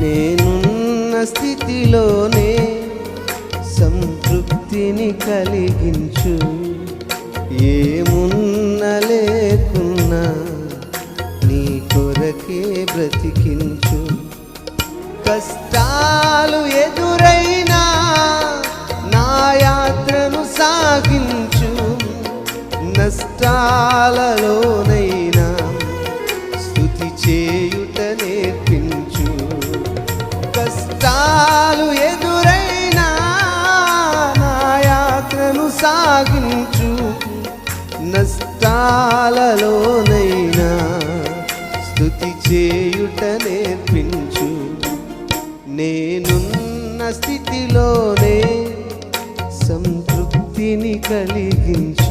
నేనున్న స్థితిలోనే సంతృప్తిని కలిగించు. ఏమున్న లేకున్నా నీ కొరకే బ్రతికించు. కష్టాలు ఎదురైనా నా యాత్రను సాగించు. నష్టాలలోనైనా స్తుతి చేయుట నేర్పించు. కష్టాలు ఎదురైనా నా యాత్రను సాగించు. నష్టాలలోనైనా స్తుతి చేయుట నేర్పించు. నేనున్న స్థితిలోనే సంతృప్తిని కలిగించు.